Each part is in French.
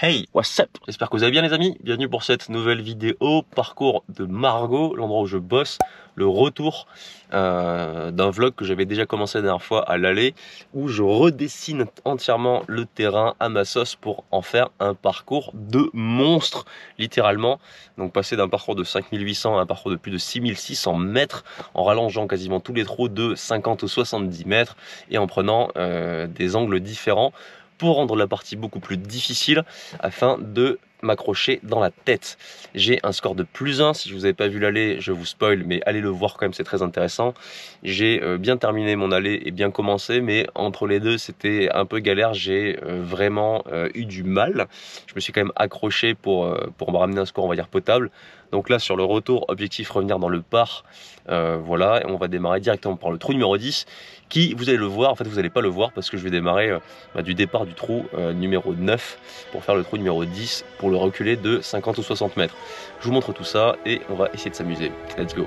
Hey, what's up? J'espère que vous allez bien les amis. Bienvenue pour cette nouvelle vidéo parcours de Margaux, l'endroit où je bosse, le retour d'un vlog que j'avais déjà commencé la dernière fois à l'aller, où je redessine entièrement le terrain à ma sauce pour en faire un parcours de monstre, littéralement. Donc passer d'un parcours de 5800 à un parcours de plus de 6600 mètres, en rallongeant quasiment tous les trous de 50 ou 70 mètres et en prenant des angles différents, pour rendre la partie beaucoup plus difficile afin de m'accrocher dans la tête. J'ai un score de +1, si vous n'avez pas vu l'aller, je vous spoil, mais allez le voir quand même, c'est très intéressant. J'ai bien terminé mon aller et bien commencé, mais entre les deux, c'était un peu galère, j'ai vraiment eu du mal. Je me suis quand même accroché pour me ramener un score, on va dire, potable. Donc là, sur le retour, objectif revenir dans le par, voilà, et on va démarrer directement par le trou numéro 10, qui, vous allez le voir, en fait vous n'allez pas le voir parce que je vais démarrer du départ du trou numéro 9 pour faire le trou numéro 10 pour le reculer de 50 ou 60 mètres. Je vous montre tout ça et on va essayer de s'amuser. Let's go!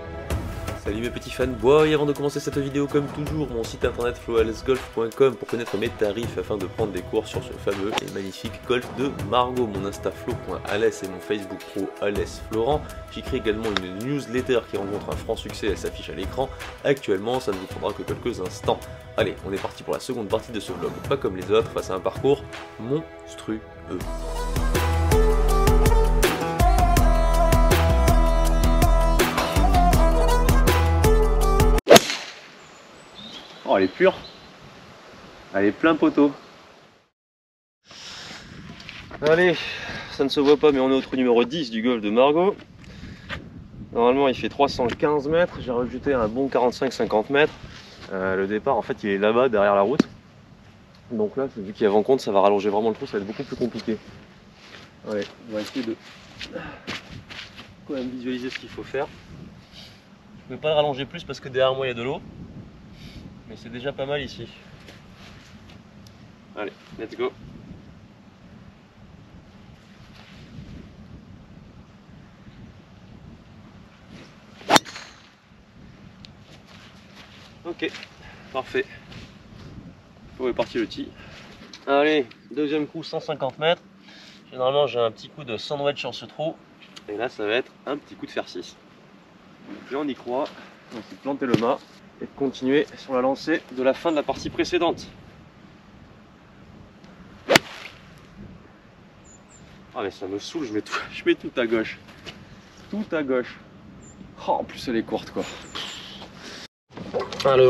Salut mes petits fanboys, avant de commencer cette vidéo, comme toujours, mon site internet floalesgolf.com pour connaître mes tarifs afin de prendre des cours sur ce fameux et magnifique golf de Margaux, mon insta flo.ales et mon Facebook pro alesflorent. J'écris également une newsletter qui rencontre un franc succès, elle s'affiche à l'écran. Actuellement, ça ne vous prendra que quelques instants. Allez, on est parti pour la seconde partie de ce vlog, pas comme les autres, face à un parcours monstrueux. Oh, elle est pure. Elle est plein poteau. Allez, ça ne se voit pas, mais on est au trou numéro 10 du golf de Margaux. Normalement, il fait 315 mètres. J'ai rajouté un bon 45-50 mètres. Le départ, en fait, il est là-bas, derrière la route. Donc là, vu qu'il y a vent contre, ça va rallonger vraiment le trou. Ça va être beaucoup plus compliqué. Allez, on va essayer de quand même visualiser ce qu'il faut faire. Je ne vais pas le rallonger plus parce que derrière moi, il y a de l'eau. Mais c'est déjà pas mal ici. Allez, let's go. Ok, parfait. Où est parti le tee? Allez, deuxième coup, 150 mètres. Généralement, j'ai un petit coup de sandwich sur ce trou. Et là, ça va être un petit coup de fer 6. Et on y croit. On s'est planté le mât. Et de continuer sur la lancée de la fin de la partie précédente. Ah mais ça me saoule, je mets tout à gauche. Tout à gauche. Oh, en plus elle est courte quoi. Ah, le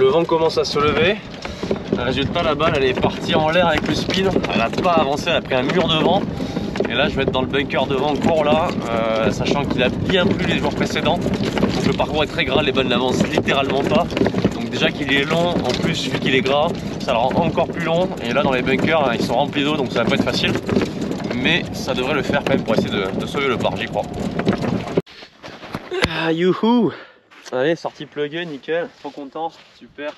vent commence à se lever. Résultat, la balle elle est partie en l'air avec le spin. Elle n'a pas avancé, elle a pris un mur de vent. Et là je vais être dans le bunker de vent court là, sachant qu'il a bien plu les jours précédents. Donc le parcours est très gras, les balles n'avancent littéralement pas. Donc déjà qu'il est long, en plus vu qu'il est gras, ça le rend encore plus long. Et là dans les bunkers, ils sont remplis d'eau, donc ça va pas être facile. Mais ça devrait le faire quand même pour essayer de sauver le par, j'y crois. Ah youhou! Allez, sortie plugin, nickel, trop content, super.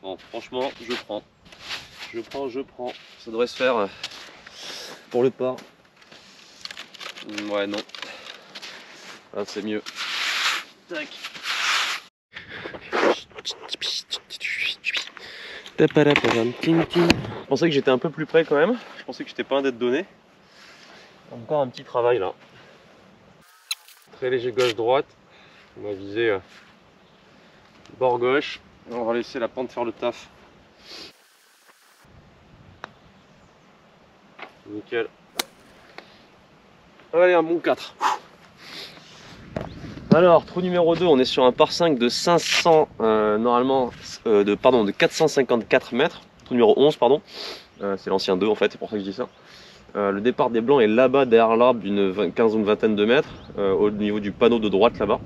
Bon, franchement, je prends. Ça devrait se faire pour le par. Ouais, non. Là, c'est mieux. Tac. Je pensais que j'étais un peu plus près quand même. Je pensais que j'étais pas un d'être donné. Encore un petit travail là. Très léger gauche-droite. On va viser bord gauche. Et on va laisser la pente faire le taf. Nickel. Allez, un bon 4. Alors, trou numéro 2, on est sur un par 5 de 500, de 454 mètres. Trou numéro 11, pardon. C'est l'ancien 2 en fait, c'est pour ça que je dis ça. Le départ des blancs est là-bas derrière l'arbre d'une 15 ou une vingtaine de mètres, au niveau du panneau de droite là-bas.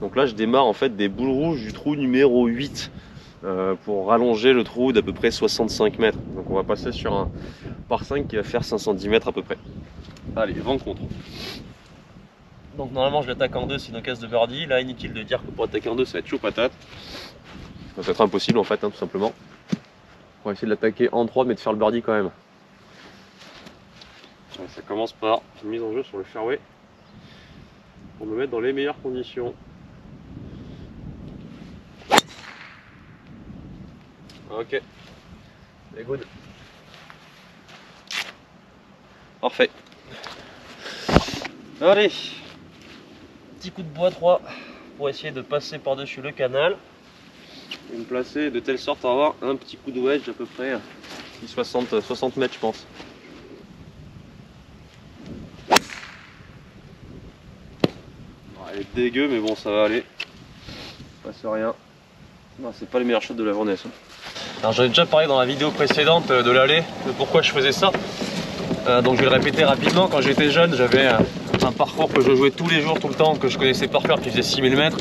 Donc là, je démarre en fait des boules rouges du trou numéro 8 pour rallonger le trou d'à peu près 65 mètres. Donc on va passer sur un par 5 qui va faire 510 mètres à peu près. Allez, vent contre. Donc normalement je l'attaque en 2, c'est une occasion de birdie. Là inutile de dire que pour attaquer en 2 ça va être chaud patate. Ça va être impossible en fait, hein, tout simplement. On va essayer de l'attaquer en 3 mais de faire le birdie quand même. Ouais, ça commence par une mise en jeu sur le fairway pour me mettre dans les meilleures conditions. Ok, c'est good. Parfait. Allez, petit coup de bois 3 pour essayer de passer par-dessus le canal et me placer de telle sorte à avoir un petit coup de wedge à peu près 60 mètres je pense. Elle est dégueu mais bon ça va aller, passe rien. Non, c'est pas les meilleurs shots de la journée ça. Alors j'en ai déjà parlé dans la vidéo précédente de l'aller, de pourquoi je faisais ça. Donc je vais le répéter rapidement. Quand j'étais jeune, j'avais un parcours que je jouais tous les jours, tout le temps, que je connaissais par cœur, qui faisait 6000 mètres.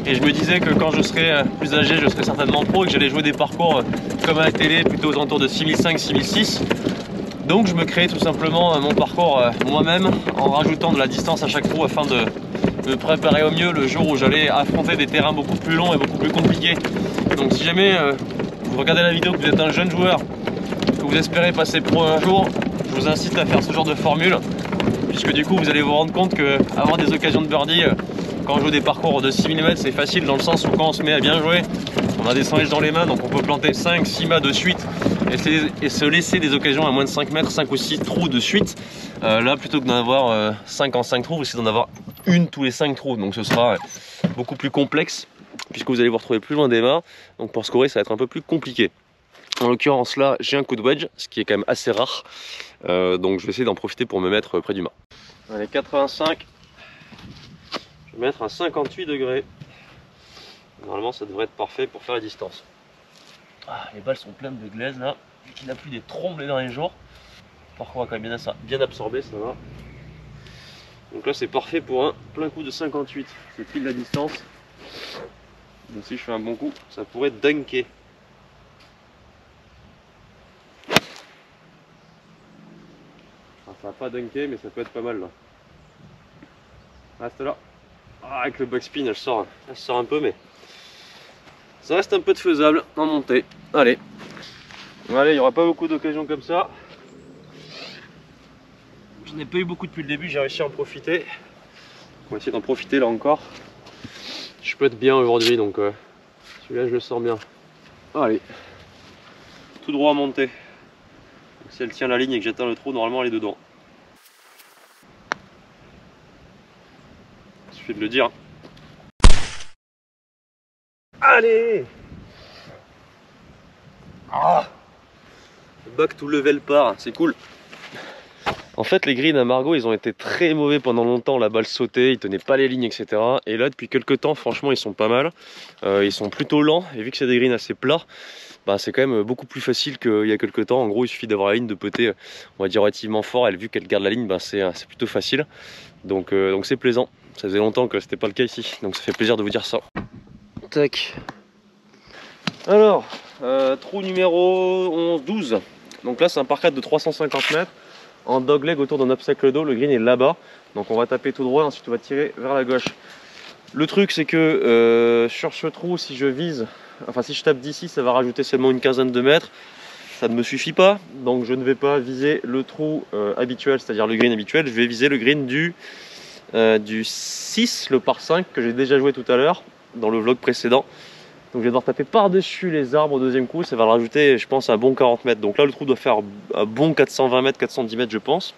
Et je me disais que quand je serais plus âgé, je serais certainement pro et que j'allais jouer des parcours comme à la télé, plutôt aux alentours de 6005, 6006. Donc je me créais tout simplement mon parcours moi-même en rajoutant de la distance à chaque trou afin de me préparer au mieux le jour où j'allais affronter des terrains beaucoup plus longs et beaucoup plus compliqués. Donc si jamais vous regardez la vidéo, que vous êtes un jeune joueur, que vous espérez passer pro un jour, je vous incite à faire ce genre de formule, puisque du coup vous allez vous rendre compte que avoir des occasions de birdie quand on joue des parcours de 6 mm c'est facile, dans le sens où quand on se met à bien jouer, on a des 100 edge dans les mains, donc on peut planter 5-6 mâts de suite et se laisser des occasions à moins de 5 mètres, 5 ou 6 trous de suite. Là, plutôt que d'en avoir 5 en 5 trous, vous essayez d'en avoir une tous les 5 trous, donc ce sera beaucoup plus complexe puisque vous allez vous retrouver plus loin des mâts, donc pour scorer ça va être un peu plus compliqué. En l'occurrence là j'ai un coup de wedge, ce qui est quand même assez rare, donc je vais essayer d'en profiter pour me mettre près du mât. Allez, 85, je vais mettre à 58 degrés. Normalement ça devrait être parfait pour faire la distance. Ah, les balles sont pleines de glaise là, vu qu'il a plu des trombes les derniers jours. Le parcours a quand même bien absorbé, ça va. Donc là c'est parfait pour un plein coup de 58, c'est pile la distance. Donc si je fais un bon coup, ça pourrait dunker. Enfin, ça va pas dunker mais ça peut être pas mal là. Reste là. Ah, avec le backspin elle sort un peu mais ça reste un peu de faisable en montée. Allez, il n'y aura pas beaucoup d'occasions comme ça. Je n'ai pas eu beaucoup depuis le début, j'ai réussi à en profiter. On va essayer d'en profiter là encore. Je peux être bien aujourd'hui, donc celui-là je le sens bien. Allez, tout droit à monter. Donc, si elle tient la ligne et que j'atteins le trou, normalement elle est dedans. Il suffit de le dire. Allez! Ah! Back to level par, c'est cool. En fait les greens à Margaux ils ont été très mauvais pendant longtemps, la balle sautait, ils tenaient pas les lignes etc. Et là depuis quelques temps franchement ils sont pas mal, ils sont plutôt lents et vu que c'est des greens assez plats, bah, c'est quand même beaucoup plus facile qu'il y a quelques temps. En gros il suffit d'avoir la ligne de poter on va dire relativement fort, elle vu qu'elle garde la ligne bah, c'est plutôt facile. Donc c'est plaisant, ça faisait longtemps que c'était pas le cas ici, donc ça fait plaisir de vous dire ça. Tac. Alors, trou numéro 12, donc là c'est un par 4 de 350 mètres. En dogleg autour d'un obstacle d'eau, le green est là-bas, donc on va taper tout droit, ensuite on va tirer vers la gauche. Le truc c'est que sur ce trou, si je vise, enfin si je tape d'ici, ça va rajouter seulement une quinzaine de mètres, ça ne me suffit pas, donc je ne vais pas viser le trou habituel, c'est-à-dire le green habituel, je vais viser le green du 6, le par 5 que j'ai déjà joué tout à l'heure dans le vlog précédent. Donc je vais devoir taper par-dessus les arbres au deuxième coup, ça va le rajouter je pense à bon 40 mètres. Donc là le trou doit faire un bon 420 mètres, 410 mètres je pense.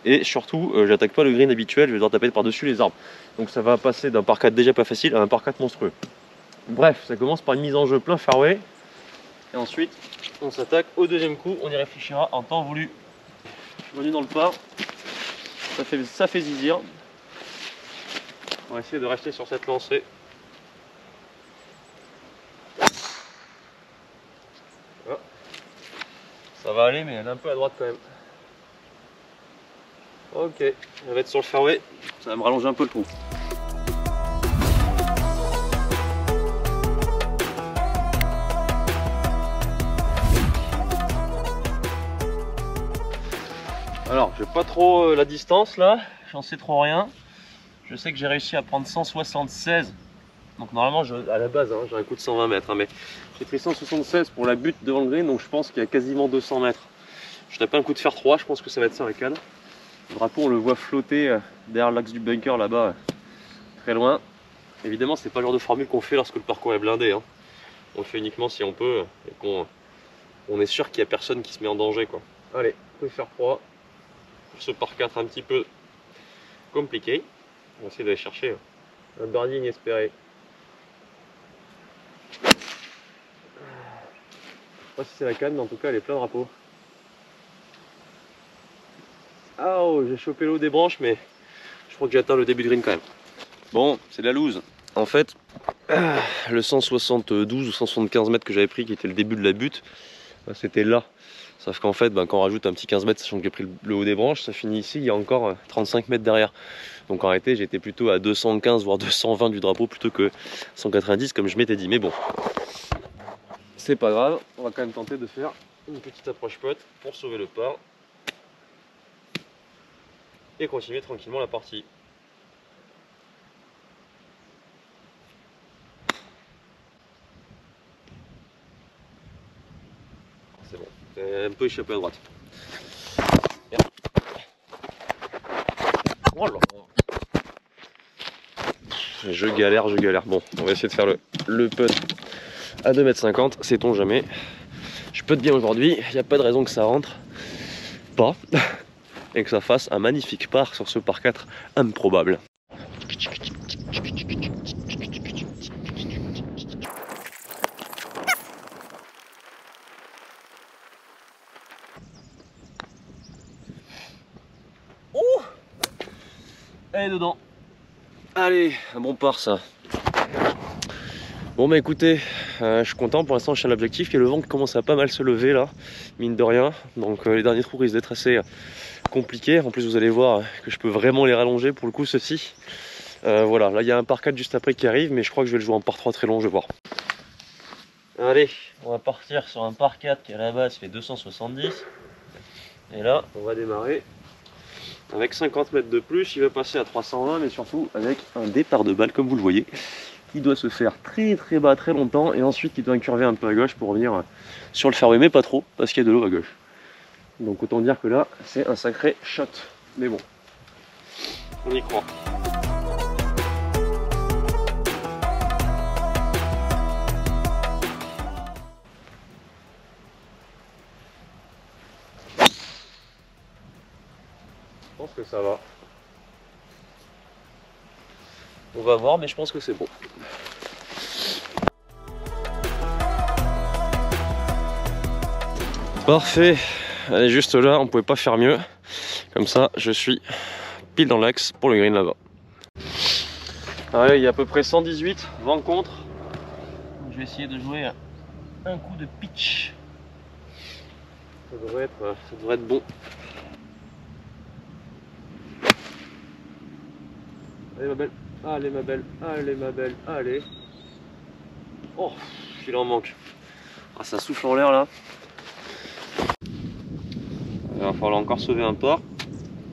Et surtout j'attaque pas le green habituel, je vais devoir taper par-dessus les arbres. Donc ça va passer d'un par 4 déjà pas facile à un par 4 monstrueux. Bref, ça commence par une mise en jeu plein fairway. Et ensuite on s'attaque au deuxième coup, on y réfléchira en temps voulu. Je suis venu dans le par, ça fait zizir. On va essayer de rester sur cette lancée. Ça va aller mais elle est un peu à droite quand même. Ok, elle va être sur le fairway, ça va me rallonger un peu le trou. Alors, je n'ai pas trop la distance là, j'en sais trop rien. Je sais que j'ai réussi à prendre 176. Donc normalement, à la base, j'ai un coup de 120 mètres. Mais j'ai pris 176 pour la butte devant le green, donc je pense qu'il y a quasiment 200 mètres. Je tape un coup de fer 3, je pense que ça va être ça la canne. Le drapeau on le voit flotter derrière l'axe du bunker là-bas, très loin. Évidemment c'est pas le genre de formule qu'on fait lorsque le parcours est blindé, hein. On le fait uniquement si on peut et qu'on est sûr qu'il n'y a personne qui se met en danger, quoi. Allez, coup de fer 3 pour ce par 4 un petit peu compliqué. On va essayer d'aller chercher un birdie inespéré. Je sais pas si c'est la canne, mais en tout cas elle est plein de drapeaux. Ah oh, j'ai chopé l'eau des branches, mais je crois que j'ai atteint le début de green quand même. Bon, c'est de la loose. En fait, le 172 ou 175 mètres que j'avais pris, qui était le début de la butte, c'était là. Sauf qu'en fait, quand on rajoute un petit 15 mètres, sachant que j'ai pris le haut des branches, ça finit ici, il y a encore 35 mètres derrière. Donc en réalité, j'étais plutôt à 215 voire 220 du drapeau plutôt que 190 comme je m'étais dit. Mais bon, c'est pas grave, on va quand même tenter de faire une petite approche pote pour sauver le par et continuer tranquillement la partie. C'est bon, c'est un peu échappé à droite. Oh là. Je galère. Bon, on va essayer de faire le putt à 2,50 m, sait-on jamais. Je putt bien aujourd'hui, il n'y a pas de raison que ça rentre pas et que ça fasse un magnifique par sur ce par 4 improbable. Oh, elle est dedans. Allez, un bon par ça. Bon bah écoutez, je suis content, pour l'instant je suis à l'objectif, il y a le vent qui commence à pas mal se lever là, mine de rien, donc les derniers trous risquent d'être assez compliqués. En plus vous allez voir que je peux vraiment les rallonger pour le coup ceci. Voilà, là il y a un par 4 juste après qui arrive, mais je crois que je vais le jouer en par 3 très long, je vais voir. Allez, on va partir sur un par 4 qui à la base fait 270, et là on va démarrer avec 50 mètres de plus, il va passer à 320, mais surtout avec un départ de balle comme vous le voyez. Il doit se faire très bas très longtemps et ensuite il doit incurver un peu à gauche pour revenir sur le fairway, mais pas trop parce qu'il y a de l'eau à gauche. Donc autant dire que là c'est un sacré shot, mais bon, on y croit. Je pense que ça va. On va voir, mais je pense que c'est bon. Parfait, elle est juste là, on pouvait pas faire mieux. Comme ça, je suis pile dans l'axe pour le green là-bas. Allez, il y a à peu près 118, vent contre. Je vais essayer de jouer un coup de pitch. Ça devrait être bon. Allez ma belle, allez ma belle, allez ma belle, allez. Oh, il en manque. Ah, ça souffle en l'air là. Il va falloir encore sauver un par.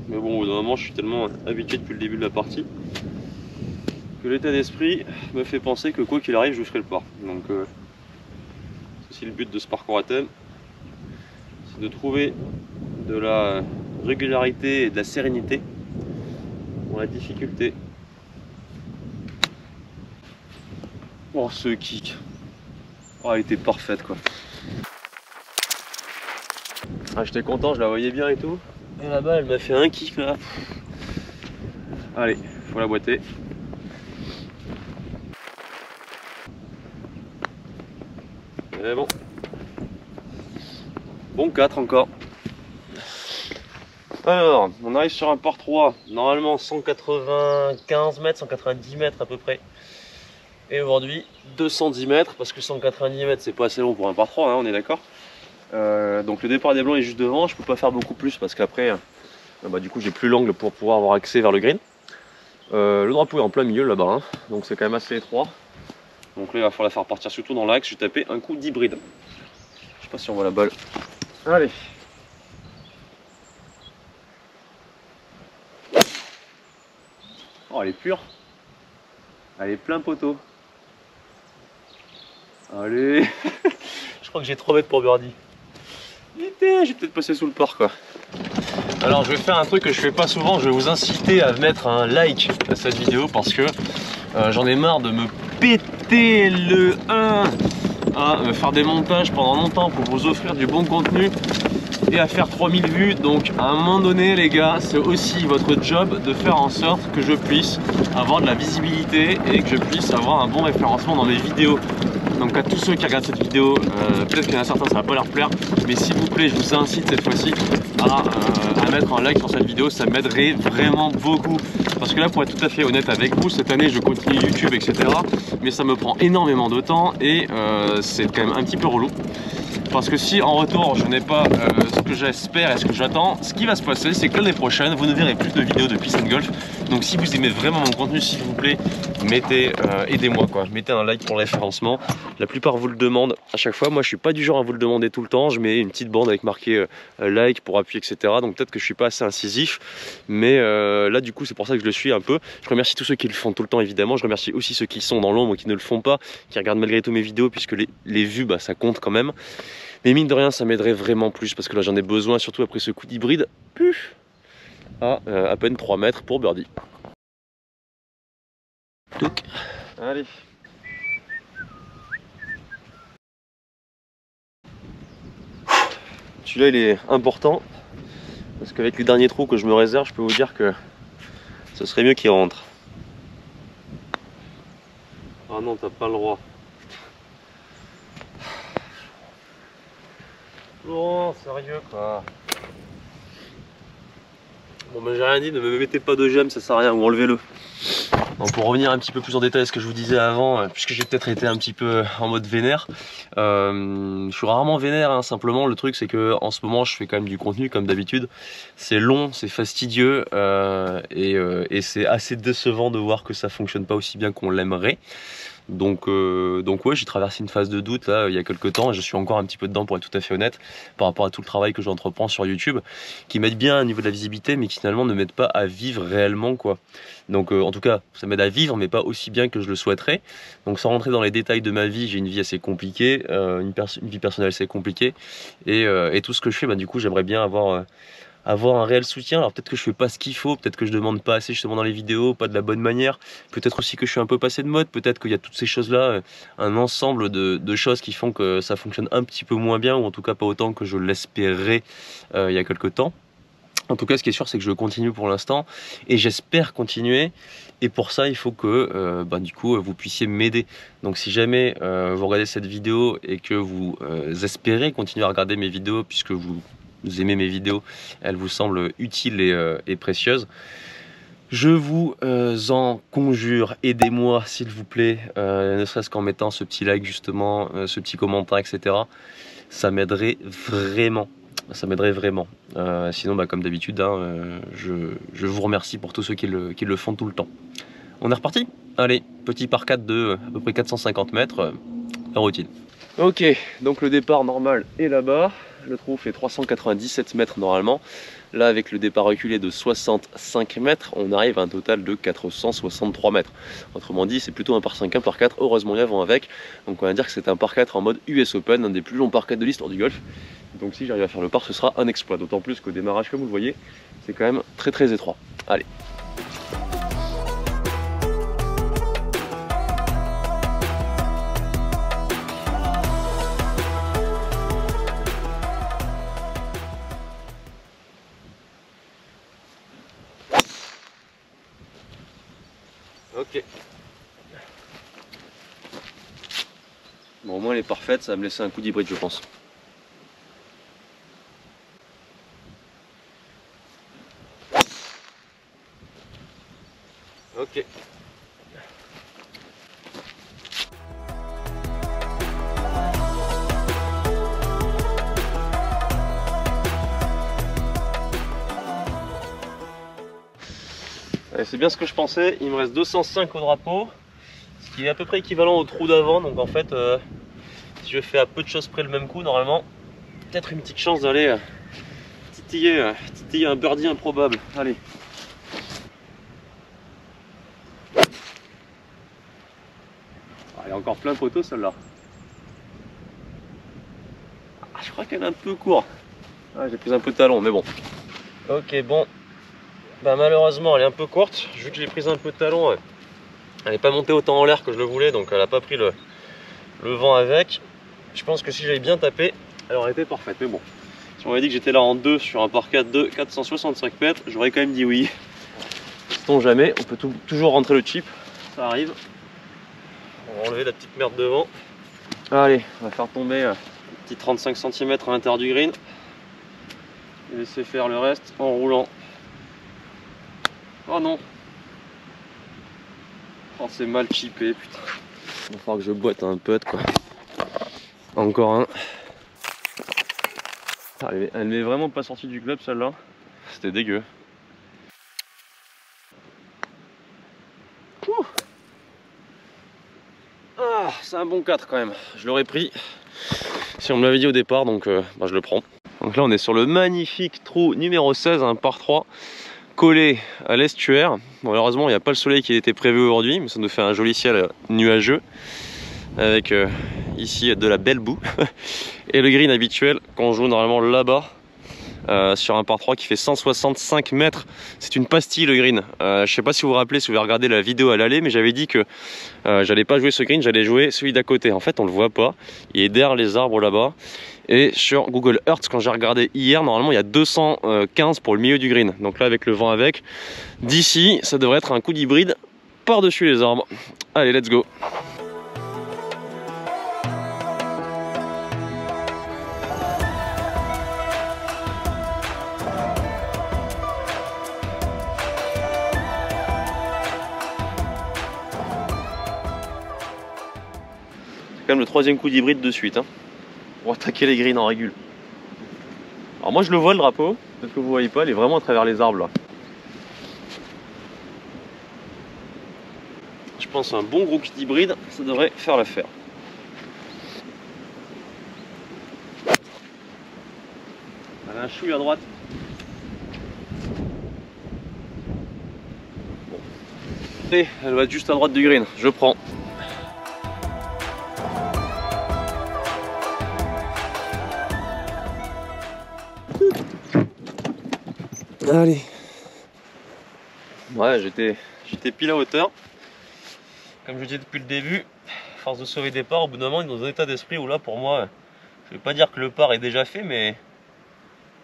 Mais bon, au bout d'un moment, je suis tellement habitué depuis le début de la partie que l'état d'esprit me fait penser que quoi qu'il arrive, je ferai le par. Donc, c'est aussi le but de ce parcours à thème. C'est de trouver de la régularité et de la sérénité dans la difficulté. Oh, ce kick. Oh, elle était parfaite quoi. Ah, j'étais content, je la voyais bien et tout. Et là-bas, elle m'a fait un kick là. Allez, faut la boîter. Et bon. Bon 4 encore. Alors, on arrive sur un par 3. Normalement 195 mètres, 190 mètres à peu près. Et aujourd'hui 210 mètres, parce que 190 mètres c'est pas assez long pour un par 3, hein, on est d'accord. Donc le départ des blancs est juste devant, je peux pas faire beaucoup plus parce qu'après du coup j'ai plus l'angle pour pouvoir avoir accès vers le green. Le drapeau est en plein milieu là-bas, hein, donc c'est quand même assez étroit. Donc là il va falloir la faire partir surtout dans l'axe, je vais taper un coup d'hybride. Je sais pas si on voit la balle. Allez. Oh, elle est pure. Elle est plein poteau. Allez. Je crois que j'ai 3 mètres pour birdie. j'ai peut-être passé sous le port quoi. Alors je vais faire un truc que je fais pas souvent, je vais vous inciter à mettre un like à cette vidéo parce que j'en ai marre de me péter le 1 à faire des montages pendant longtemps pour vous offrir du bon contenu et à faire 3000 vues. Donc à un moment donné les gars, c'est aussi votre job de faire en sorte que je puisse avoir de la visibilité et que je puisse avoir un bon référencement dans mes vidéos. Donc à tous ceux qui regardent cette vidéo, peut-être qu'il y en a certains ça va pas leur plaire, mais s'il vous plaît je vous incite cette fois-ci à mettre un like sur cette vidéo, ça m'aiderait vraiment beaucoup. Parce que là pour être tout à fait honnête avec vous, cette année je continue YouTube etc. Mais ça me prend énormément de temps et c'est quand même un petit peu relou. Parce que si en retour je n'ai pas ce que j'espère et ce que j'attends, ce qui va se passer c'est que l'année prochaine vous ne verrez plus de vidéos de Peace and Golf. Donc si vous aimez vraiment mon contenu, s'il vous plaît, mettez, aidez-moi quoi, mettez un like pour le référencement. La plupart vous le demandent à chaque fois, moi je suis pas du genre à vous le demander tout le temps, je mets une petite bande avec marqué like pour appuyer etc. Donc peut-être que je suis pas assez incisif, mais là du coup c'est pour ça que je le suis un peu. Je remercie tous ceux qui le font tout le temps évidemment, je remercie aussi ceux qui sont dans l'ombre et qui ne le font pas, qui regardent malgré tout mes vidéos puisque les vues bah, ça compte quand même. Mais mine de rien, ça m'aiderait vraiment plus parce que là j'en ai besoin, surtout après ce coup d'hybride. À peine 3 mètres pour birdie. Donc, allez. Celui-là il est important parce qu'avec les derniers trous que je me réserve, je peux vous dire que ce serait mieux qu'il rentre. Ah non, t'as pas le droit. Laurent, sérieux quoi. Bon ben j'ai rien dit, ne me mettez pas de j'aime, ça sert à rien, ou enlevez-le. Donc pour revenir un petit peu plus en détail à ce que je vous disais avant, puisque j'ai peut-être été un petit peu en mode vénère, je suis rarement vénère, hein, simplement le truc c'est que en ce moment je fais quand même du contenu comme d'habitude. C'est long, c'est fastidieux et c'est assez décevant de voir que ça fonctionne pas aussi bien qu'on l'aimerait. Donc ouais, j'ai traversé une phase de doute là il y a quelques temps et je suis encore un petit peu dedans pour être tout à fait honnête par rapport à tout le travail que j'entreprends sur YouTube qui m'aide bien au niveau de la visibilité mais qui finalement ne m'aide pas à vivre réellement quoi. Donc en tout cas ça m'aide à vivre mais pas aussi bien que je le souhaiterais. Donc sans rentrer dans les détails de ma vie, j'ai une vie assez compliquée, une vie personnelle assez compliquée et tout ce que je fais bah, du coup j'aimerais bien avoir un réel soutien. Alors peut-être que je fais pas ce qu'il faut, peut-être que je demande pas assez justement dans les vidéos, pas de la bonne manière, peut-être aussi que je suis un peu passé de mode, peut-être qu'il y a toutes ces choses-là, un ensemble de choses qui font que ça fonctionne un petit peu moins bien, ou en tout cas pas autant que je l'espérais il y a quelques temps. En tout cas, ce qui est sûr, c'est que je continue pour l'instant et j'espère continuer. Et pour ça, il faut que du coup, vous puissiez m'aider. Donc si jamais vous regardez cette vidéo et que vous espérez continuer à regarder mes vidéos puisque vous aimez mes vidéos, elles vous semblent utiles et précieuses, je vous en conjure, aidez-moi s'il vous plaît, ne serait-ce qu'en mettant ce petit like justement, ce petit commentaire, etc. Ça m'aiderait vraiment. Ça m'aiderait vraiment. Sinon, bah, comme d'habitude, hein, je vous remercie pour tous ceux qui le font tout le temps. On est reparti? Allez, petit par 4 de à peu près 450 mètres, la routine. Ok, donc le départ normal est là-bas. Le trou fait 397 mètres normalement. Là, avec le départ reculé de 65 mètres, on arrive à un total de 463 mètres. Autrement dit, c'est plutôt un par 5, un par 4. Heureusement, il y a vent avec. Donc, on va dire que c'est un par 4 en mode US Open, un des plus longs par 4 de l'histoire du golf. Donc, si j'arrive à faire le par, ce sera un exploit. D'autant plus qu'au démarrage, comme vous le voyez, c'est quand même très très étroit. Allez. Ok. Bon, au moins elle est parfaite, ça va me laisser un coup d'hybride, je pense. Ok. C'est bien ce que je pensais, il me reste 205 au drapeau, ce qui est à peu près équivalent au trou d'avant, donc en fait si je fais à peu de choses près le même coup, normalement peut-être une petite chance d'aller titiller un birdie improbable. Allez. Ah, il y a encore plein de poteaux celle-là. Ah, je crois qu'elle est un peu courte. Ah, j'ai pris un peu de talon, mais bon. Ok, bon. Bah, malheureusement, elle est un peu courte. Vu que j'ai pris un peu de talon, elle n'est pas montée autant en l'air que je le voulais, donc elle n'a pas pris le vent avec. Je pense que si j'avais bien tapé, elle aurait été parfaite. Mais bon, si on m'avait dit que j'étais là en 2 sur un par 4 de 465 mètres, j'aurais quand même dit oui. Sait-on jamais, on peut toujours rentrer le chip, ça arrive. On va enlever la petite merde devant. Allez, on va faire tomber un petit 35 cm à l'intérieur du green. Et laisser faire le reste en roulant. Oh non! Oh, c'est mal chippé, putain. Il va falloir que je boite un putt, quoi. Encore un. Elle m'est vraiment pas sortie du club, celle-là. C'était dégueu. Ah, c'est un bon 4 quand même. Je l'aurais pris si on me l'avait dit au départ, donc bah, je le prends. Donc là, on est sur le magnifique trou numéro 16, un par 3, collé à l'estuaire. Bon, malheureusement, il n'y a pas le soleil qui était prévu aujourd'hui, mais ça nous fait un joli ciel nuageux. Avec ici de la belle boue. Et le green habituel qu'on joue normalement là-bas. Sur un par 3 qui fait 165 mètres. C'est une pastille le green. Je sais pas si vous vous rappelez, si vous avez regardé la vidéo à l'aller, mais j'avais dit que j'allais pas jouer ce green, j'allais jouer celui d'à côté. En fait, on le voit pas. Il est derrière les arbres là-bas. Et sur Google Earth, quand j'ai regardé hier, normalement il y a 215 pour le milieu du green. Donc là, avec le vent avec, d'ici, ça devrait être un coup d'hybride par-dessus les arbres. Allez, let's go! Quand même le troisième coup d'hybride de suite, hein, pour attaquer les greens en régule. Alors moi je le vois le drapeau, peut-être que vous voyez pas, il est vraiment à travers les arbres là. Je pense un bon gros coup d'hybride, ça devrait faire l'affaire. Elle a un chouille à droite. Bon. Et elle va être juste à droite du green, je prends. Allez. Ouais, j'étais pile à hauteur. Comme je disais depuis le début, force de sauver des parts, au bout d'un moment, il est dans un état d'esprit où là, pour moi, je vais pas dire que le par est déjà fait, mais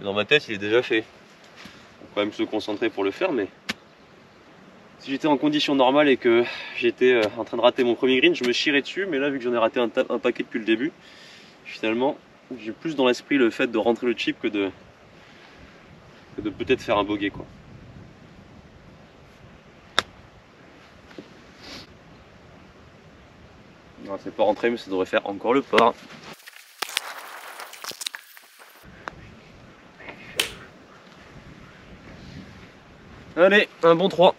dans ma tête, il est déjà fait. Faut quand même se concentrer pour le faire, mais si j'étais en condition normale et que j'étais en train de rater mon premier green, je me chierais dessus, mais là, vu que j'en ai raté un paquet depuis le début, finalement, j'ai plus dans l'esprit le fait de rentrer le chip que de peut-être faire un bogey, quoi. Non, c'est pas rentré, mais ça devrait faire encore le par. Allez, un bon 3.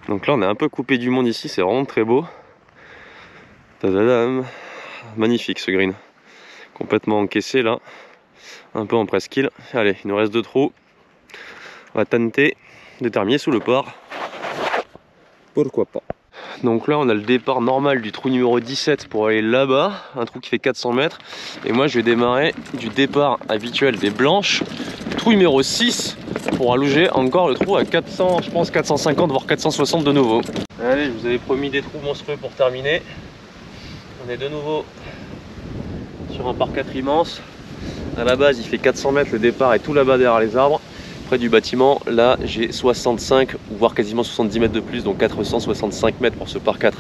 Donc là, on est un peu coupé du monde ici, c'est vraiment très beau. Tadadam. Magnifique ce green. Complètement encaissé là. Un peu en presqu'île. Allez, il nous reste 2 trous. On va tenter de terminer sous le par. Pourquoi pas. Donc là on a le départ normal du trou numéro 17 pour aller là-bas, un trou qui fait 400 mètres. Et moi je vais démarrer du départ habituel des blanches, trou numéro 6 pour allonger encore le trou à 400, je pense 450 voire 460 de nouveau. Allez, je vous avais promis des trous monstrueux pour terminer. On est de nouveau sur un par 4 immense. À la base il fait 400 mètres, le départ est tout là-bas derrière les arbres. Près du bâtiment, là j'ai 65 voire quasiment 70 mètres de plus, donc 465 mètres pour ce par 4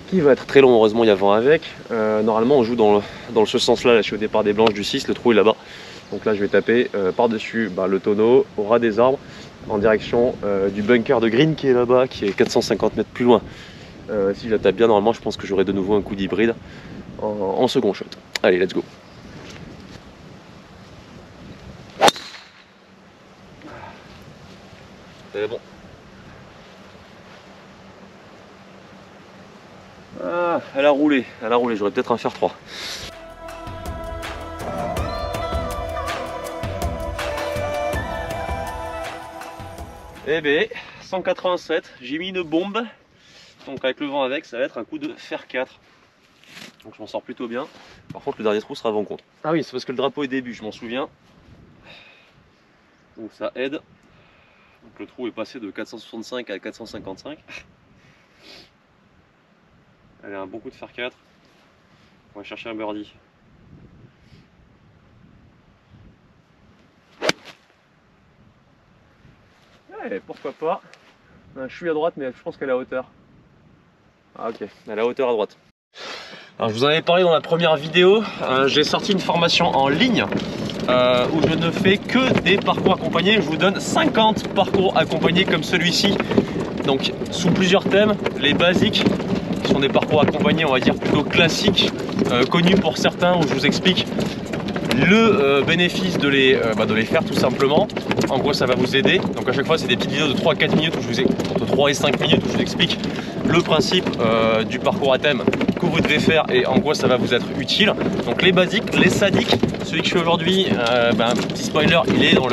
qui va être très long. Heureusement il y a vent avec. Normalement on joue dans ce sens là, je suis au départ des blanches du 6, le trou est là-bas, donc là je vais taper par dessus le tonneau au ras des arbres en direction du bunker de green qui est là-bas, qui est 450 mètres plus loin. Si je la tape bien, normalement je pense que j'aurai de nouveau un coup d'hybride en second shot. Allez, let's go. C'est bon. Ah, elle a roulé, j'aurais peut-être un fer 3. Eh ben, 187, j'ai mis une bombe. Donc avec le vent avec, ça va être un coup de fer 4. Donc je m'en sors plutôt bien. Par contre le dernier trou sera vent contre. Ah oui, c'est parce que le drapeau est début, je m'en souviens. Donc ça aide. Donc le trou est passé de 465 à 455. Allez, un bon coup de fer 4. On va chercher un birdie. Ouais, pourquoi pas. Je suis à droite, mais je pense qu'elle est à hauteur. Ah ok, elle est à hauteur à droite. Alors, je vous en avais parlé dans la première vidéo. J'ai sorti une formation en ligne où je ne fais que des parcours accompagnés. Je vous donne 50 parcours accompagnés comme celui-ci. Donc sous plusieurs thèmes, les basiques, qui sont des parcours accompagnés, on va dire plutôt classiques, connus pour certains, où je vous explique le bénéfice de les faire tout simplement. En gros, ça va vous aider. Donc à chaque fois, c'est des petites vidéos de 3-4 minutes où je vous de 3 et 5 minutes où je vous explique le principe du parcours à thème que vous devez faire, et en gros ça va vous être utile. Donc les basiques, les sadiques, celui que je fais aujourd'hui, petit spoiler, il est dans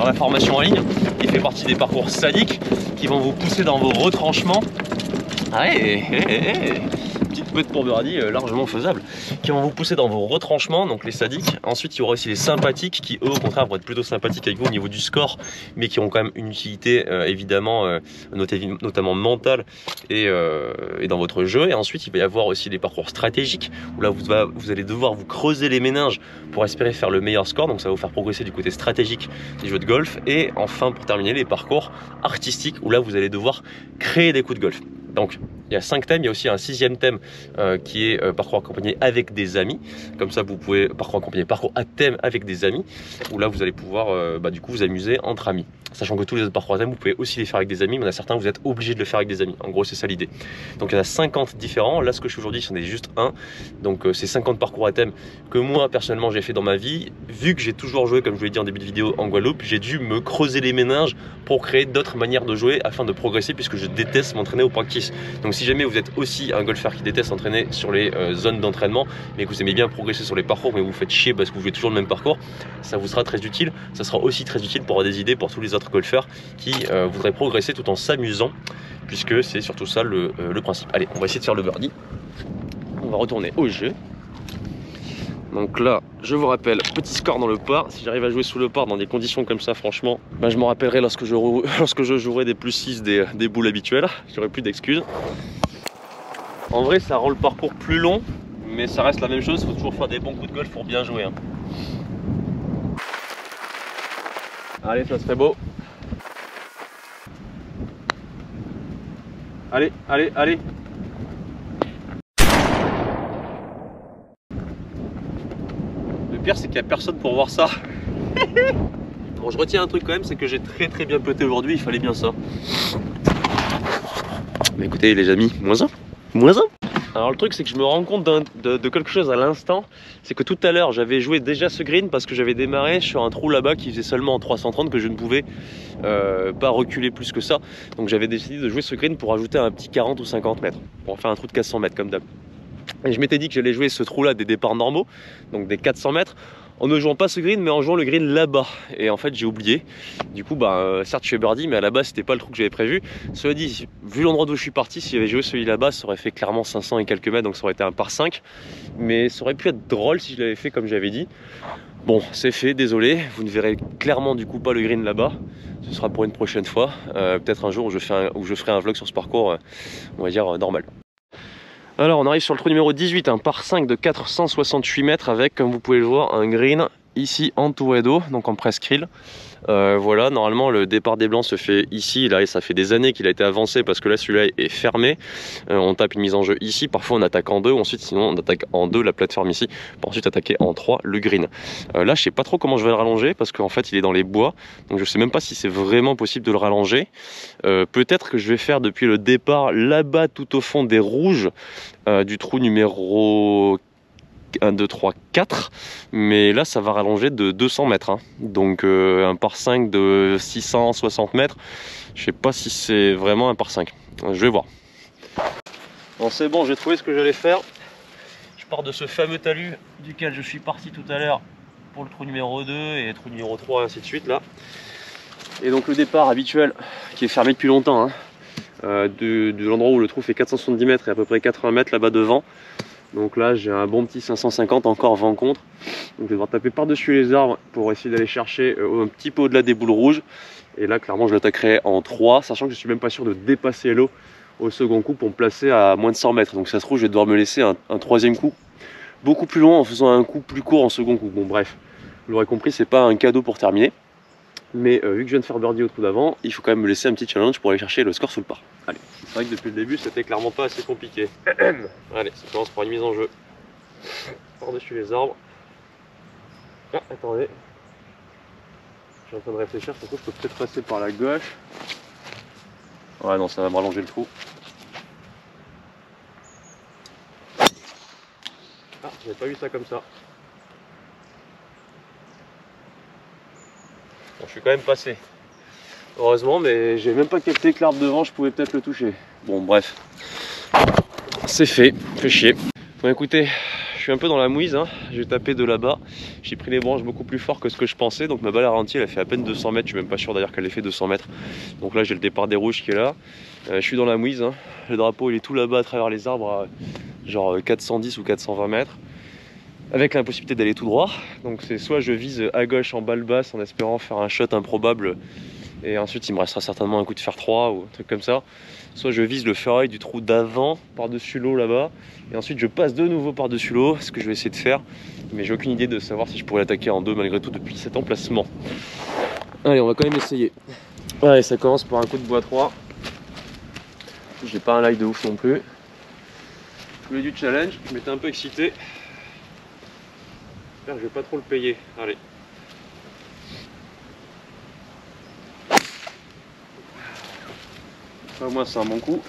la formation en ligne. Il fait partie des parcours sadiques qui vont vous pousser dans vos retranchements. Petite pute pour birdie largement faisable, qui vont vous pousser dans vos retranchements, donc les sadiques. Ensuite il y aura aussi les sympathiques qui eux au contraire vont être plutôt sympathiques avec vous au niveau du score, mais qui ont quand même une utilité évidemment notamment mentale et dans votre jeu. Et ensuite il va y avoir aussi les parcours stratégiques où là vous allez devoir vous creuser les méninges pour espérer faire le meilleur score, donc ça va vous faire progresser du côté stratégique du jeu de golf. Et enfin pour terminer, les parcours artistiques où là vous allez devoir créer des coups de golf. Donc il y a 5 thèmes, il y a aussi un 6e thème qui est parcours accompagné avec des amis. Comme ça vous pouvez parcours accompagné, parcours à thème avec des amis, où là vous allez pouvoir du coup vous amuser entre amis. Sachant que tous les autres parcours à thème vous pouvez aussi les faire avec des amis, mais il y en a certains vous êtes obligé de le faire avec des amis. En gros c'est ça l'idée. Donc il y en a 50 différents. Là ce que je fais aujourd'hui c'en est juste un. Donc c'est 50 parcours à thème que moi personnellement j'ai fait dans ma vie. Vu que j'ai toujours joué, comme je vous l'ai dit en début de vidéo, en Guadeloupe, j'ai dû me creuser les méninges pour créer d'autres manières de jouer afin de progresser, puisque je déteste m'entraîner au practice. Donc si jamais vous êtes aussi un golfeur qui déteste s'entraîner sur les zones d'entraînement, mais que vous aimez bien progresser sur les parcours, mais vous vous faites chier parce que vous jouez toujours le même parcours, ça vous sera très utile. Ça sera aussi très utile pour avoir des idées pour tous les autres golfeurs qui voudraient progresser tout en s'amusant, puisque c'est surtout ça le principe. Allez, on va essayer de faire le birdie. On va retourner au jeu. Donc là, je vous rappelle, petit score dans le par. Si j'arrive à jouer sous le par dans des conditions comme ça, franchement, je m'en rappellerai lorsque je jouerai des plus 6 des boules habituelles. J'aurai plus d'excuses. En vrai, ça rend le parcours plus long, mais ça reste la même chose. Il faut toujours faire des bons coups de golf pour bien jouer. Hein. Allez, ça serait beau. Allez, allez, allez. Le pire, c'est qu'il n'y a personne pour voir ça. Bon, je retiens un truc quand même, c'est que j'ai très bien puté aujourd'hui. Il fallait bien ça. Mais écoutez, les amis, moins 1. Moins 1. Alors le truc c'est que je me rends compte de quelque chose à l'instant, c'est que tout à l'heure j'avais joué déjà ce green parce que j'avais démarré sur un trou là-bas qui faisait seulement en 330, que je ne pouvais pas reculer plus que ça. Donc j'avais décidé de jouer ce green pour ajouter un petit 40 ou 50 mètres, pour faire un trou de 400 mètres comme d'hab. Et je m'étais dit que j'allais jouer ce trou là des départs normaux, donc des 400 mètres, en ne jouant pas ce green mais en jouant le green là-bas. Et en fait j'ai oublié. Du coup certes je fais birdie, mais à la base c'était pas le trou que j'avais prévu. Cela dit, vu l'endroit d'où je suis parti, si j'avais joué celui là-bas, ça aurait fait clairement 500 et quelques mètres, donc ça aurait été un par 5. Mais ça aurait pu être drôle si je l'avais fait comme j'avais dit. Bon, c'est fait, désolé, vous ne verrez clairement du coup pas le green là-bas. Ce sera pour une prochaine fois, peut-être un jour où je ferai un vlog sur ce parcours, on va dire normal. Alors on arrive sur le trou numéro 18, un par 5 de 468 mètres avec, comme vous pouvez le voir, un green ici entouré d'eau, donc en presqu'île. Voilà, normalement le départ des blancs se fait ici. Là ça fait des années qu'il a été avancé parce que là celui-là est fermé. On tape une mise en jeu ici, parfois on attaque en 2, ensuite sinon on attaque en 2 la plateforme ici, pour ensuite attaquer en 3 le green. Là je sais pas trop comment je vais le rallonger parce qu'en fait il est dans les bois, donc je sais même pas si c'est vraiment possible de le rallonger. Peut-être que je vais faire depuis le départ là-bas tout au fond des rouges du trou numéro 1, 2, 3, 4, mais là ça va rallonger de 200 mètres, hein. Donc un par 5 de 660 mètres, je sais pas si c'est vraiment un par 5, je vais voir. Bon c'est bon, j'ai trouvé ce que j'allais faire. Je pars de ce fameux talus duquel je suis parti tout à l'heure pour le trou numéro 2 et le trou numéro 3 ainsi de suite là. Et donc le départ habituel qui est fermé depuis longtemps, hein, de l'endroit où le trou fait 470 mètres et à peu près 80 mètres là-bas devant. Donc là j'ai un bon petit 550 encore vent contre. Donc je vais devoir taper par-dessus les arbres pour essayer d'aller chercher un petit peu au-delà des boules rouges. Et là clairement je l'attaquerai en 3, sachant que je suis même pas sûr de dépasser l'eau au second coup pour me placer à moins de 100 mètres. Donc ça se trouve je vais devoir me laisser un troisième coup beaucoup plus long en faisant un coup plus court en second coup. Bon bref, vous l'aurez compris, c'est pas un cadeau pour terminer. Mais vu que je viens de faire birdie au trou d'avant, il faut quand même me laisser un petit challenge pour aller chercher le score sous le par. Allez, c'est vrai que depuis le début c'était clairement pas assez compliqué. Allez, ça commence par une mise en jeu. Par-dessus les arbres. Ah, attendez. Je suis en train de réfléchir, surtout je peux peut-être passer par la gauche. Ouais non, ça va me rallonger le trou. Ah, j'avais pas vu ça comme ça. Bon, je suis quand même passé. Heureusement, mais j'ai même pas capté que l'arbre devant, je pouvais peut-être le toucher. Bon, bref. C'est fait chier. Bon, écoutez, je suis un peu dans la mouise, hein. J'ai tapé de là-bas. J'ai pris les branches beaucoup plus fort que ce que je pensais. Donc ma balle à rentier, elle a fait à peine 200 mètres. Je suis même pas sûr d'ailleurs qu'elle ait fait 200 mètres. Donc là, j'ai le départ des rouges qui est là. Je suis dans la mouise, hein. Le drapeau, il est tout là-bas à travers les arbres, à genre 410 ou 420 mètres. Avec l'impossibilité d'aller tout droit. Donc c'est soit je vise à gauche en balle basse en espérant faire un shot improbable et ensuite il me restera certainement un coup de fer 3 ou un truc comme ça. Soit je vise le ferraille du trou d'avant par-dessus l'eau là-bas et ensuite je passe de nouveau par-dessus l'eau, ce que je vais essayer de faire. Mais j'ai aucune idée de savoir si je pourrais l'attaquer en deux malgré tout depuis cet emplacement. Allez, on va quand même essayer. Allez, ça commence par un coup de bois 3. J'ai pas un like de ouf non plus. Je voulais du challenge, je m'étais un peu excité. J'espère que je vais pas trop le payer. Allez. Au moins c'est un bon coup.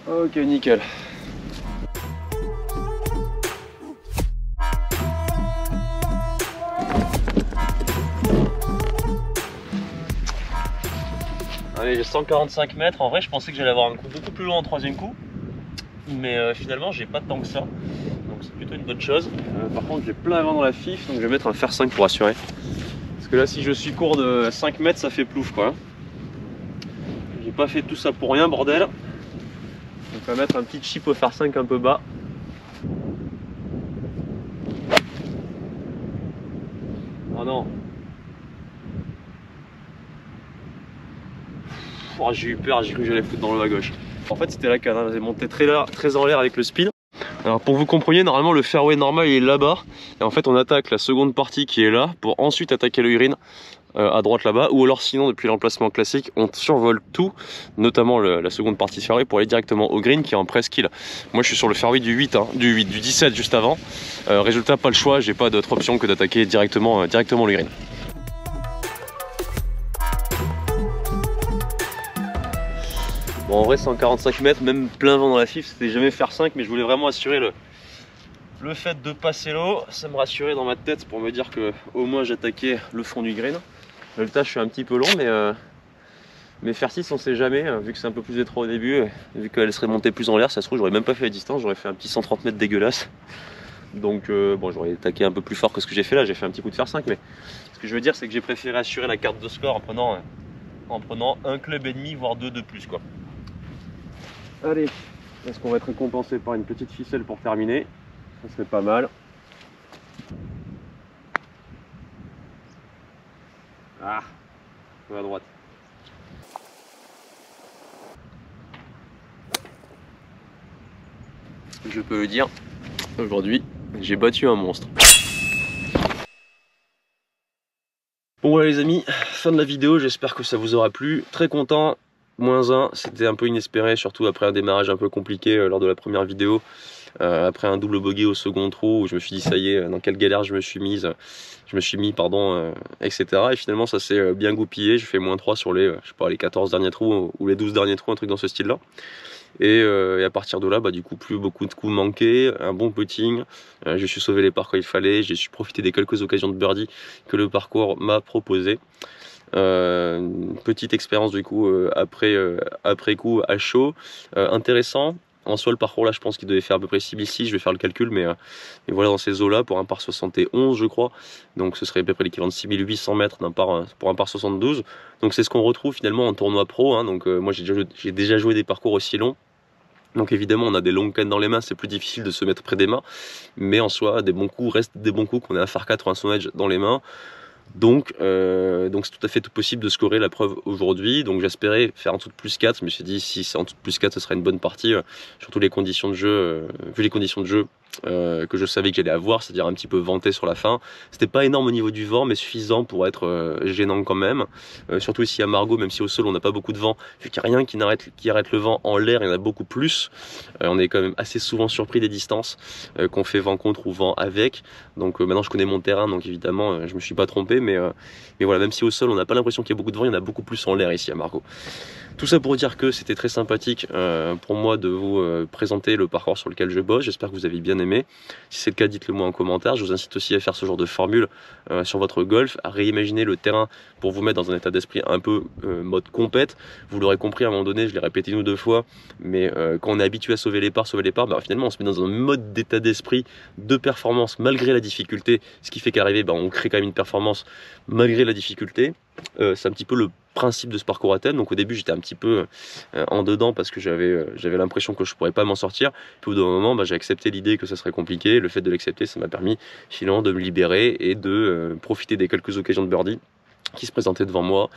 Ok, nickel. Allez, j'ai 145 mètres. En vrai, je pensais que j'allais avoir un coup beaucoup plus long en troisième coup. Mais finalement, j'ai pas tant que ça. Donc c'est plutôt une bonne chose. Par contre, j'ai plein vent dans la fif. Donc je vais mettre un fer 5 pour assurer. Parce que là, si je suis court de 5 mètres, ça fait plouf quoi. J'ai pas fait tout ça pour rien, bordel. Donc on va mettre un petit chip au fer 5 un peu bas. Oh non. Oh, j'ai eu peur, j'ai cru que j'allais foutre dans le à gauche. En fait, c'était la canne, hein. J'ai monté très en l'air avec le spin. Alors pour que vous compreniez, normalement le fairway normal il est là-bas. Et en fait, on attaque la seconde partie qui est là pour ensuite attaquer le green à droite là-bas. Ou alors sinon, depuis l'emplacement classique, on survole tout, notamment la seconde partie du fairway pour aller directement au green qui est en presqu'île. Moi je suis sur le fairway du 8, hein, du 17 juste avant. Résultat, pas le choix, j'ai pas d'autre option que d'attaquer directement le green. Bon, en vrai 145 mètres, même plein vent dans la fif, c'était jamais faire 5, mais je voulais vraiment assurer le fait de passer l'eau. Ça me rassurait dans ma tête pour me dire que au moins j'attaquais le fond du green. Le tas je suis un petit peu long, mais faire 6 on sait jamais, vu que c'est un peu plus étroit au début, vu qu'elle serait montée plus en l'air, ça se trouve j'aurais même pas fait la distance, j'aurais fait un petit 130 mètres dégueulasse. Donc bon, j'aurais attaqué un peu plus fort que ce que j'ai fait là, j'ai fait un petit coup de fer 5, mais ce que je veux dire c'est que j'ai préféré assurer la carte de score en prenant un club et demi, voire deux de plus quoi. Allez, est-ce qu'on va être récompensé par une petite ficelle pour terminer? Ça serait pas mal. Ah, un peu à droite. Je peux le dire, aujourd'hui, j'ai battu un monstre. Bon voilà les amis, fin de la vidéo, j'espère que ça vous aura plu. Très content. -1, c'était un peu inespéré, surtout après un démarrage un peu compliqué lors de la première vidéo. Après un double bogey au second trou où je me suis dit ça y est, dans quelle galère je me suis mis, etc. Et finalement ça s'est bien goupillé, j'ai fait -3 sur les, je sais pas, les 14 derniers trous ou les 12 derniers trous, un truc dans ce style là. Et à partir de là, bah, du coup, plus beaucoup de coups manqués, un bon putting. Je suis sauvé les parts quand il fallait, j'ai su profiter des quelques occasions de birdie que le parcours m'a proposé. Petite expérience du coup après coup à chaud, intéressant. En soi le parcours là je pense qu'il devait faire à peu près 6006, je vais faire le calcul, mais voilà, dans ces eaux là pour un par 71 je crois, donc ce serait à peu près l'équivalent de 6800 mètres pour un par 72, donc c'est ce qu'on retrouve finalement en tournoi pro, hein. Donc moi j'ai déjà joué des parcours aussi longs, Donc évidemment on a des longues cannes dans les mains, c'est plus difficile de se mettre près des mains, mais en soi des bons coups restent des bons coups qu'on a un phare 4 ou un Stone Edge dans les mains. Donc c'est tout à fait possible de scorer la preuve aujourd'hui. Donc j'espérais faire un tout de plus 4, je me suis dit si c'est en tout de plus 4 ce sera une bonne partie, surtout les conditions de jeu, vu les conditions de jeu que je savais que j'allais avoir, c'est-à-dire un petit peu venté sur la fin. C'était pas énorme au niveau du vent, mais suffisant pour être gênant quand même. Surtout ici à Margaux, même si au sol on n'a pas beaucoup de vent, vu qu'il n'y a rien qui arrête le vent en l'air, il y en a beaucoup plus. On est quand même assez souvent surpris des distances qu'on fait vent contre ou vent avec. Donc maintenant je connais mon terrain, donc évidemment je me suis pas trompé, mais voilà, même si au sol on n'a pas l'impression qu'il y a beaucoup de vent, il y en a beaucoup plus en l'air ici à Margaux. Tout ça pour dire que c'était très sympathique pour moi de vous présenter le parcours sur lequel je bosse. J'espère que vous avez bien aimé. Si c'est le cas, dites-le moi en commentaire. Je vous incite aussi à faire ce genre de formule sur votre golf, à réimaginer le terrain pour vous mettre dans un état d'esprit un peu mode compète. Vous l'aurez compris à un moment donné, je l'ai répété une ou deux fois, mais quand on est habitué à sauver les parts, bah, finalement on se met dans un mode d'état d'esprit de performance malgré la difficulté, ce qui fait qu'arriver, on crée quand même une performance malgré la difficulté. C'est un petit peu le principe de ce parcours à thème. Donc au début j'étais un petit peu en dedans parce que j'avais l'impression que je pourrais pas m'en sortir. Puis au bout d'un moment j'ai accepté l'idée que ça serait compliqué. Le fait de l'accepter, ça m'a permis finalement de me libérer et de profiter des quelques occasions de birdie qui se présentaient devant moi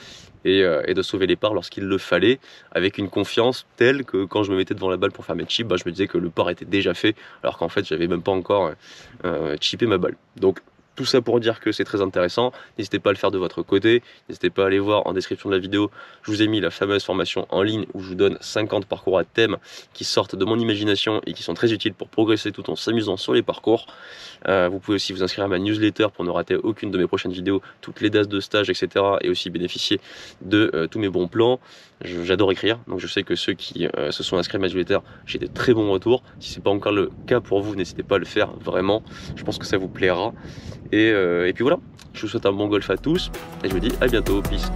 et de sauver les parts lorsqu'il le fallait, avec une confiance telle que quand je me mettais devant la balle pour faire mes chips, je me disais que le par était déjà fait alors qu'en fait j'avais même pas encore chippé ma balle. Donc tout ça pour dire que c'est très intéressant. N'hésitez pas à le faire de votre côté. N'hésitez pas à aller voir en description de la vidéo. Je vous ai mis la fameuse formation en ligne où je vous donne 50 parcours à thème qui sortent de mon imagination et qui sont très utiles pour progresser tout en s'amusant sur les parcours. Vous pouvez aussi vous inscrire à ma newsletter pour ne rater aucune de mes prochaines vidéos, toutes les dates de stage, etc. Et aussi bénéficier de tous mes bons plans. J'adore écrire, donc je sais que ceux qui se sont inscrits à ma newsletter, j'ai des très bons retours. Si ce n'est pas encore le cas pour vous, n'hésitez pas à le faire vraiment. Je pense que ça vous plaira. Et puis voilà, je vous souhaite un bon golf à tous et je vous dis à bientôt, peace.